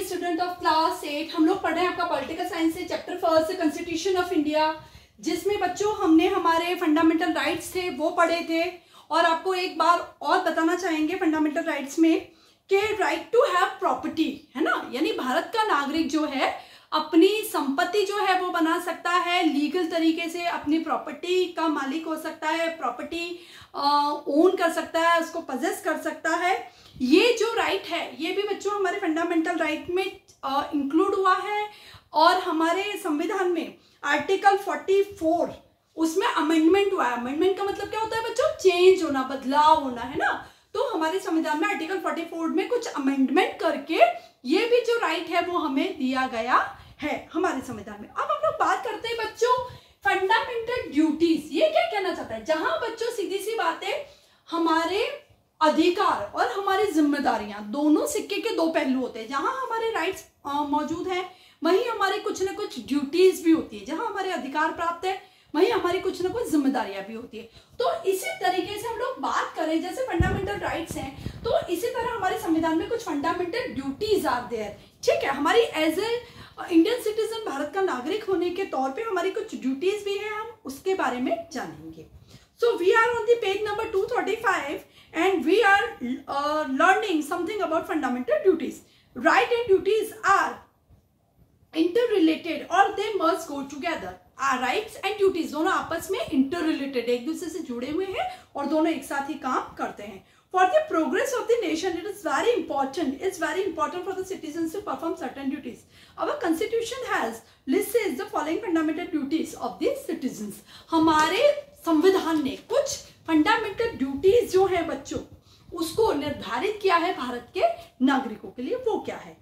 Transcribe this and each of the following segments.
Student of class 8। हम लोग पढ़ रहे हैं आपका पॉलिटिकल साइंस से चैप्टर 1 कॉन्स्टिट्यूशन ऑफ इंडिया, जिसमें बच्चों हमने हमारे फंडामेंटल राइट्स थे वो पढ़े थे। और आपको एक बार और बताना चाहेंगे फंडामेंटल राइट्स में कि राइट टू हैव प्रॉपर्टी है ना, यानी भारत का नागरिक जो है अपनी संपत्ति जो है वो बना सकता है, लीगल तरीके से अपनी प्रॉपर्टी का मालिक हो सकता है, प्रॉपर्टी ओन कर सकता है, उसको पजेस कर सकता है। ये जो राइट है ये भी बच्चों हमारे फंडामेंटल राइट में इंक्लूड हुआ है। और हमारे संविधान में आर्टिकल 44 उसमें अमेंडमेंट हुआ है। अमेंडमेंट का मतलब क्या होता है बच्चों? चेंज होना, बदलाव होना, है ना। तो हमारे संविधान में आर्टिकल 44 में कुछ अमेंडमेंट करके ये भी जो राइट है वो हमें दिया गया है हमारे संविधान में। अब हम लोग बात करते हैं बच्चों फंडामेंटल ड्यूटीज। ये क्या कहना चाहता है? जहां बच्चों सीधी सी बात है, हमारे अधिकार और हमारी जिम्मेदारियां दोनों सिक्के के दो पहलू होते हैं। जहां हमारे राइट्स मौजूद हैं वहीं हमारे कुछ ना कुछ ड्यूटीज भी होती है। जहां हमारे अधिकार प्राप्त है वहीं हमारी कुछ ना कुछ जिम्मेदारियां भी होती है। तो इसी तरीके से हम लोग बात करें, जैसे फंडामेंटल राइट्स हैं तो इसी तरह हमारे संविधान में कुछ फंडामेंटल ड्यूटीज आर देयर। ठीक है, हमारी as a Indian citizen, Bharat का नागरिक होने के तौर पे हमारी कुछ ड्यूटीज भी है, हम उसके बारे में जानेंगे। So we are on the page number 235 and we are learning something about fundamental duties. Right and duties are interrelated or they must go together. Our rights and duties दोनों आपस में interrelated, एक दूसरे से जुड़े हुए हैं और दोनों एक साथ ही काम करते हैं। For the progress of the nation, it is very important. It's very important for the citizens to perform certain duties. Our constitution has listed the following fundamental duties of the citizens. हमारे संविधान ने कुछ fundamental duties जो है बच्चों उसको निर्धारित किया है भारत के नागरिकों के लिए। वो क्या है?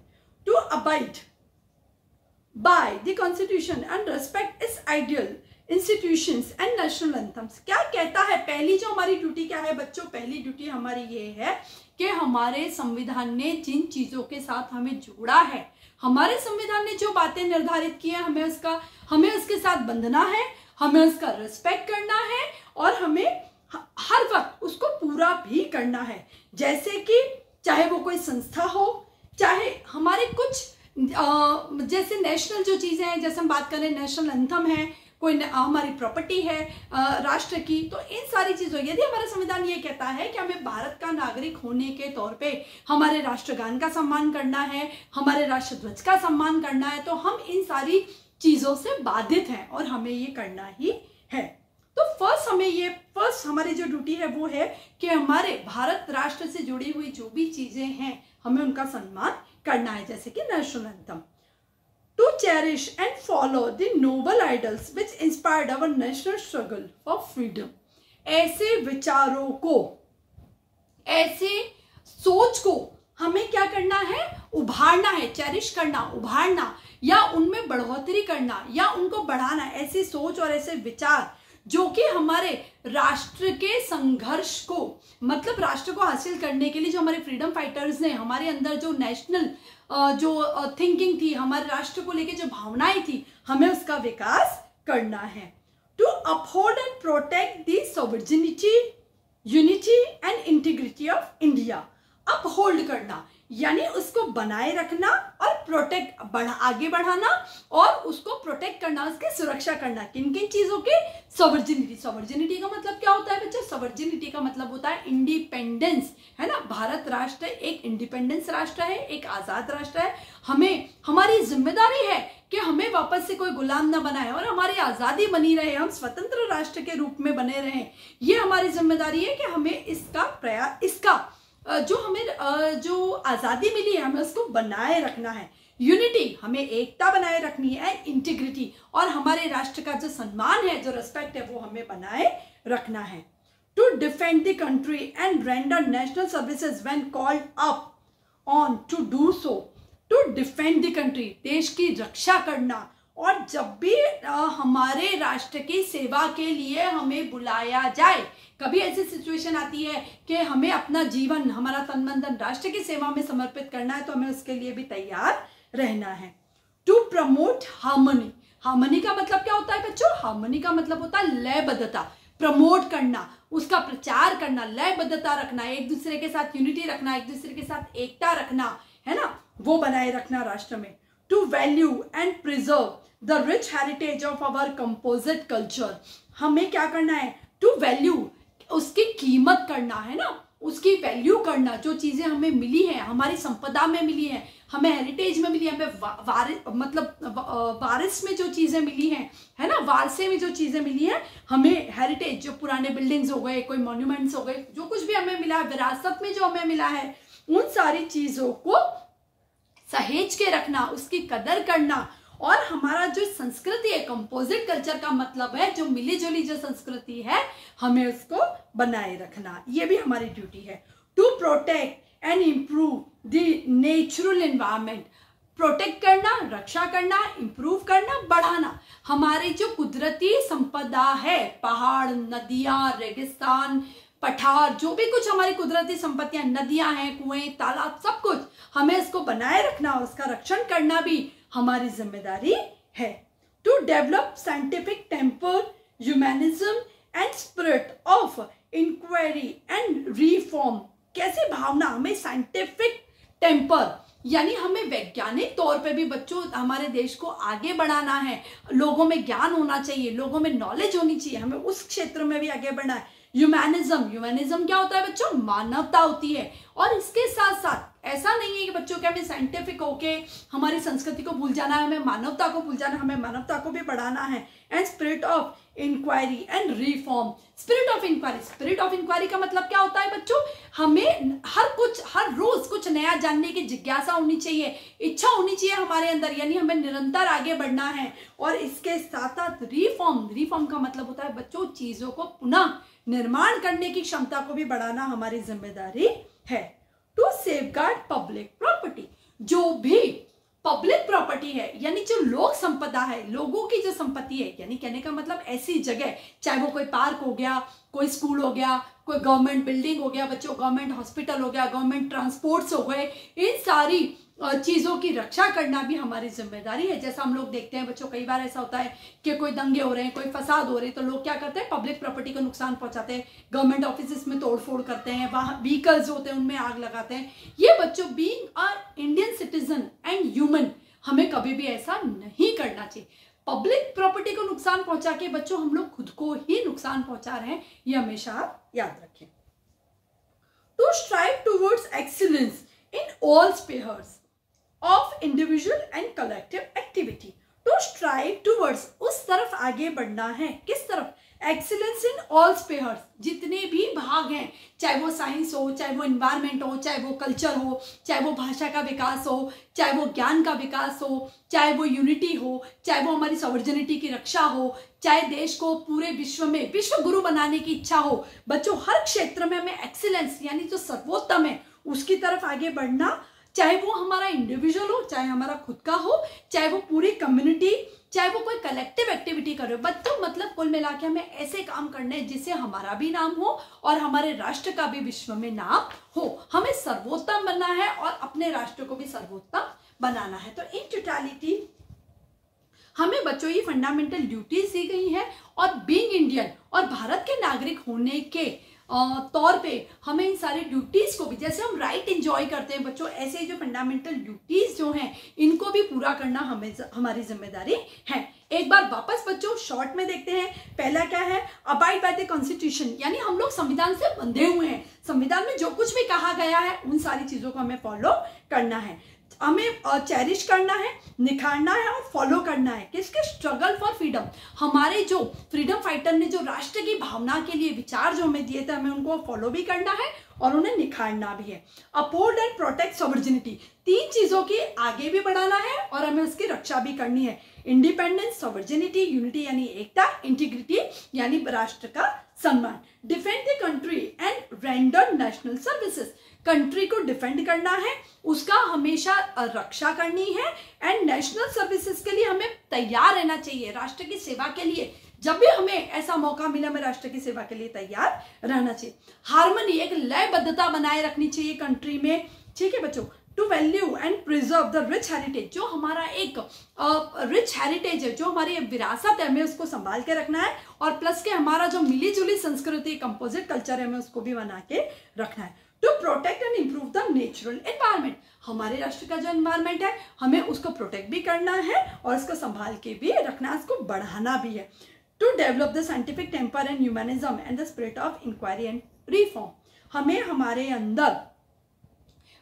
To abide by the constitution and respect its ideal institutions and national anthems. क्या कहता है? पहली जो हमारी ड्यूटी क्या है बच्चों? पहली ड्यूटी हमारी ये है कि हमारे संविधान ने जिन चीजों के साथ हमें जोड़ा है, हमारे संविधान ने जो बातें निर्धारित की है हमें उसके साथ बंधना है, हमें उसका रिस्पेक्ट करना है और हमें हर वक्त उसको पूरा भी करना है। जैसे कि चाहे वो कोई संस्था हो, चाहे हमारे कुछ जैसे नेशनल जो चीजें हैं, जैसे हम बात करें नेशनल एंथम है, कोई हमारी प्रॉपर्टी है राष्ट्र की, तो इन सारी चीजों, यदि हमारा संविधान ये कहता है कि हमें भारत का नागरिक होने के तौर पे हमारे राष्ट्रगान का सम्मान करना है, हमारे राष्ट्रध्वज का सम्मान करना है, तो हम इन सारी चीजों से बाधित हैं और हमें ये करना ही है। तो फर्स्ट हमारी जो ड्यूटी है वो है कि हमारे भारत राष्ट्र से जुड़ी हुई जो भी चीजें हैं हमें उनका सम्मान करना है, जैसे कि national anthem. To cherish and follow the noble ideals which inspired our national struggle for freedom. ऐसे विचारों को, ऐसे सोच को हमें क्या करना है? उभारना है। चेरिश करना, उभारना, या उनमें बढ़ोतरी करना या उनको बढ़ाना। ऐसी सोच और ऐसे विचार जो कि हमारे राष्ट्र के संघर्ष को, मतलब राष्ट्र को हासिल करने के लिए जो हमारे फ्रीडम फाइटर्स ने, हमारे अंदर जो नेशनल जो थिंकिंग थी, हमारे राष्ट्र को लेके जो भावनाएं थी, हमें उसका विकास करना है। To uphold and protect the sovereignty, unity and integrity of India. Uphold करना यानी उसको बनाए रखना और प्रोटेक्ट आगे बढ़ाना और उसको प्रोटेक्ट करना, उसकी सुरक्षा करना। किन किन चीजों की? सॉवरेनिटी। सॉवरेनिटी का मतलब क्या होता है बच्चों? सॉवरेनिटी का मतलब होता है इंडिपेंडेंस, है ना। भारत राष्ट्र एक इंडिपेंडेंस राष्ट्र है, एक आजाद राष्ट्र है। हमें, हमारी जिम्मेदारी है कि हमें वापस से कोई गुलाम ना बनाए और हमारी आजादी बनी रहे, हम स्वतंत्र राष्ट्र के रूप में बने रहें। ये हमारी जिम्मेदारी है कि हमें इसका जो हमें जो आज़ादी मिली है हमें उसको बनाए रखना है। यूनिटी, हमें एकता बनाए रखनी है। इंटीग्रिटी, और हमारे राष्ट्र का जो सम्मान है, जो रिस्पेक्ट है, वो हमें बनाए रखना है। To defend the country and render national services when called upon to do so. To defend the country, देश की रक्षा करना, और जब भी हमारे राष्ट्र की सेवा के लिए हमें बुलाया जाए, कभी ऐसी सिचुएशन आती है कि हमें अपना जीवन, हमारा तन मन धन राष्ट्र की सेवा में समर्पित करना है, तो हमें उसके लिए भी तैयार रहना है। To promote harmony. हार्मनी का मतलब क्या होता है बच्चों? हार्मनी का मतलब होता है लयबद्धता। प्रमोट करना, उसका प्रचार करना, लयबद्धता रखना, एक दूसरे के साथ यूनिटी रखना, एक दूसरे के साथ एकता रखना, है ना। वो बनाए रखना राष्ट्र में। To value and preserve the rich heritage of our composite culture, हमें क्या करना है, टू वैल्यू, उसकी कीमत करना है ना, उसकी वैल्यू करना, जो चीज़ें हमें मिली हैं, हमारी संपदा में मिली हैं, हमें हेरिटेज में मिली है, हमें वारिस में जो चीज़ें मिली हैं, है ना, वारसे में जो चीज़ें मिली हैं, हमें हेरिटेज, जो पुराने बिल्डिंग्स हो गए, कोई मॉन्यूमेंट्स हो गए, जो कुछ भी हमें मिला है, विरासत में जो हमें मिला है, उन सारी चीज़ों को सहेज के रखना, उसकी कदर करना। और हमारा जो संस्कृति है, कंपोजिट कल्चर का मतलब है जो मिली जुली जो संस्कृति है, हमें उसको बनाए रखना, ये भी हमारी ड्यूटी है। To protect and improve the natural environment, protect करना, रक्षा करना, इम्प्रूव करना, बढ़ाना हमारी जो कुदरती संपदा है, पहाड़, नदियाँ, रेगिस्तान, पठार, जो भी कुछ हमारी कुदरती संपत्तियां, नदियां हैं, कुएं, तालाब, सब कुछ हमें इसको बनाए रखना और उसका रक्षण करना भी हमारी जिम्मेदारी है। To develop scientific temper, humanism and spirit of inquiry and reform, कैसी भावना, हमें साइंटिफिक टेम्पर यानी हमें वैज्ञानिक तौर पे भी बच्चों हमारे देश को आगे बढ़ाना है, लोगों में ज्ञान होना चाहिए, लोगों में नॉलेज होनी चाहिए, हमें उस क्षेत्र में भी आगे बढ़ना है। ह्यूमैनिज्म क्या होता है बच्चों, मानवता होती है। और इसके साथ साथ ऐसा नहीं है कि बच्चों के हमें साइंटिफिक होके हमारी संस्कृति को भूल जाना है, हमें मानवता को भूल जाना है, हमें मानवता को भी बढ़ाना है। And spirit of inquiry and reform, spirit of inquiry का मतलब क्या होता है बच्चों, हमें हर रोज कुछ नया जानने की जिज्ञासा होनी चाहिए, इच्छा होनी चाहिए हमारे अंदर, यानी हमें निरंतर आगे बढ़ना है। और इसके साथ साथ रिफॉर्म का मतलब होता है बच्चों चीजों को पुनः निर्माण करने की क्षमता को भी बढ़ाना हमारी जिम्मेदारी है। टू सेफगार्ड पब्लिक प्रॉपर्टी, जो भी पब्लिक प्रॉपर्टी है यानी जो लोक संपदा है, लोगों की जो संपत्ति है, यानी कहने का मतलब ऐसी जगह, चाहे वो कोई पार्क हो गया, कोई स्कूल हो गया, कोई गवर्नमेंट बिल्डिंग हो गया बच्चों, गवर्नमेंट हॉस्पिटल हो गया, गवर्नमेंट ट्रांसपोर्ट्स हो गए, इन सारी चीज़ों की रक्षा करना भी हमारी जिम्मेदारी है। जैसा हम लोग देखते हैं बच्चों, कई बार ऐसा होता है कि कोई दंगे हो रहे हैं, कोई फसाद हो रहे हैं, तो लोग क्या करते हैं, पब्लिक प्रॉपर्टी को नुकसान पहुंचाते हैं, गवर्नमेंट ऑफिस में तोड़फोड़ करते हैं, वहाँ व्हीकल्स होते हैं उनमें आग लगाते हैं। ये बच्चों being a Indian citizen and human, हमें कभी भी ऐसा नहीं करना चाहिए। पब्लिक प्रॉपर्टी को नुकसान पहुंचा के बच्चों हम लोग खुद को ही नुकसान पहुंचा रहे हैं, ये हमेशा आप याद रखें। To strive towards excellence in all spheres of individual and collective activity, to strive towards, उस तरफ आगे बढ़ना है, किस तरफ, एक्सीलेंस इन ऑल स्पेयर्स, जितने भी भाग हैं, चाहे वो साइंस हो, चाहे वो एनवायरनमेंट हो, चाहे वो कल्चर हो, चाहे वो भाषा का विकास हो, चाहे वो ज्ञान का विकास हो, चाहे वो यूनिटी हो, चाहे वो हमारी सॉवर्जिनिटी की रक्षा हो, चाहे देश को पूरे विश्व में विश्व गुरु बनाने की इच्छा हो, बच्चों हर क्षेत्र में हमें एक्सीलेंस यानी जो सर्वोत्तम है उसकी तरफ आगे बढ़ना, चाहे वो हमारा इंडिविजुअल हो, चाहे हमारा खुद का हो, चाहे वो पूरी कम्युनिटी, चाहे वो कोई कलेक्टिव एक्टिविटी कर रहे हो बच्चों, मतलब कुल मिला के हमें ऐसे काम करने हैं जिससे हमारा भी नाम हो और हमारे राष्ट्र का भी विश्व में नाम हो। हमें सर्वोत्तम बनना है और अपने राष्ट्र को भी सर्वोत्तम बनाना है। तो इन टोटलिटी हमें बच्चों ये फंडामेंटल ड्यूटीज दी गई है और बीइंग इंडियन और भारत के नागरिक होने के तौर पे हमें इन सारी ड्यूटीज को भी, जैसे हम राइट एंजॉय करते हैं बच्चों, ऐसे जो फंडामेंटल ड्यूटीज जो हैं इनको भी पूरा करना हमारी जिम्मेदारी है। एक बार वापस बच्चों शॉर्ट में देखते हैं। पहला क्या है, अबाइड बाय द कॉन्स्टिट्यूशन, यानी हम लोग संविधान से बंधे हुए हैं, संविधान में जो कुछ भी कहा गया है उन सारी चीजों को हमें फॉलो करना है, हमें चेरिश करना है, निखारना है और फॉलो करना है। किसके, स्ट्रगल फॉर फ्रीडम, हमारे जो फ्रीडम फाइटर ने जो राष्ट्र की भावना के लिए विचार जो हमें दिए थे, हमें उनको फॉलो भी करना है और उन्हें निखारना भी है। अपहोल्ड एंड प्रोटेक्ट सॉवर्जिनिटी, तीन चीजों की आगे भी बढ़ाना है और हमें उसकी रक्षा भी करनी है। इंडिपेंडेंस, सॉवर्जिनिटी, यूनिटी यानी एकता, इंटीग्रिटी यानी राष्ट्र का सम्मान। Defend the country and render national services, country को डिफेंड करना है, उसका हमेशा रक्षा करनी है एंड नेशनल सर्विसेज के लिए हमें तैयार रहना चाहिए, राष्ट्र की सेवा के लिए जब भी हमें ऐसा मौका मिला हमें राष्ट्र की सेवा के लिए तैयार रहना चाहिए। हार्मनी, एक लयबद्धता बनाए रखनी चाहिए कंट्री में, ठीक है बच्चों। To value and preserve the rich heritage, जो हमारा एक रिच हेरिटेज है, जो हमारी विरासत है, हमें उसको संभाल के रखना है और प्लस के हमारा जो मिली जुली संस्कृति कंपोजिट कल्चर है हमें उसको भी बना के रखना है। To protect and improve the natural environment, हमारे राष्ट्र का जो एनवायरमेंट है हमें उसको प्रोटेक्ट भी करना है और इसको संभाल के भी रखना है, उसको बढ़ाना भी है। To develop the scientific temper and humanism and the spirit of inquiry and reform, हमें हमारे अंदर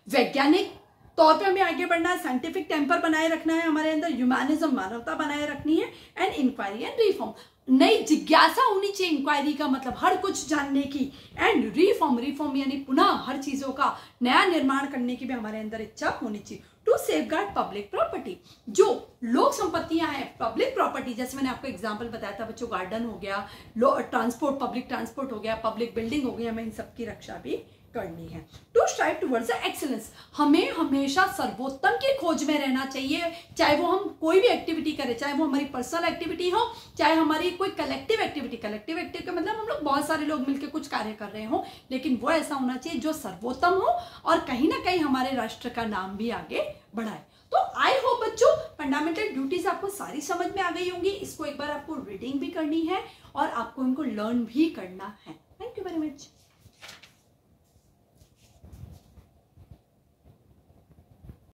वैज्ञानिक तौर पे हमें आगे बढ़ना है, साइंटिफिक टेम्पर बनाए रखना है हमारे अंदर, ह्यूमनिज्म मानवता बनाए रखनी है, एंड इंक्वायरी एंड रिफॉर्म, नई जिज्ञासा होनी चाहिए, इंक्वायरी का मतलब हर कुछ जानने की, एंड रिफॉर्म यानी पुनः हर चीजों का नया निर्माण करने की भी हमारे अंदर इच्छा होनी चाहिए। टू सेफगार्ड पब्लिक प्रॉपर्टी, जो लोक संपत्तियां हैं पब्लिक प्रॉपर्टी, जैसे मैंने आपको एग्जांपल बताया था बच्चों, गार्डन हो गया, ट्रांसपोर्ट पब्लिक ट्रांसपोर्ट हो गया, पब्लिक बिल्डिंग हो गई, हमें इन सबकी रक्षा भी करनी है। To strive towards the excellence, हमें हमेशा सर्वोत्तम की खोज में रहना चाहिए, चाहे वो हम कोई भी एक्टिविटी करें, चाहे वो हमारी पर्सनल एक्टिविटी हो, चाहे हमारी कोई कलेक्टिव एक्टिविटी का मतलब हम लोग बहुत सारे लोग मिलकर कुछ कार्य कर रहे हो, लेकिन वो ऐसा होना चाहिए जो सर्वोत्तम हो और कहीं ना कहीं हमारे राष्ट्र का नाम भी आगे बढ़ाए। तो आई होप बच्चों फंडामेंटल ड्यूटीज आपको सारी समझ में आ गई होंगी, इसको एक बार आपको रीडिंग भी करनी है और आपको इनको लर्न भी करना है। Thank you very much.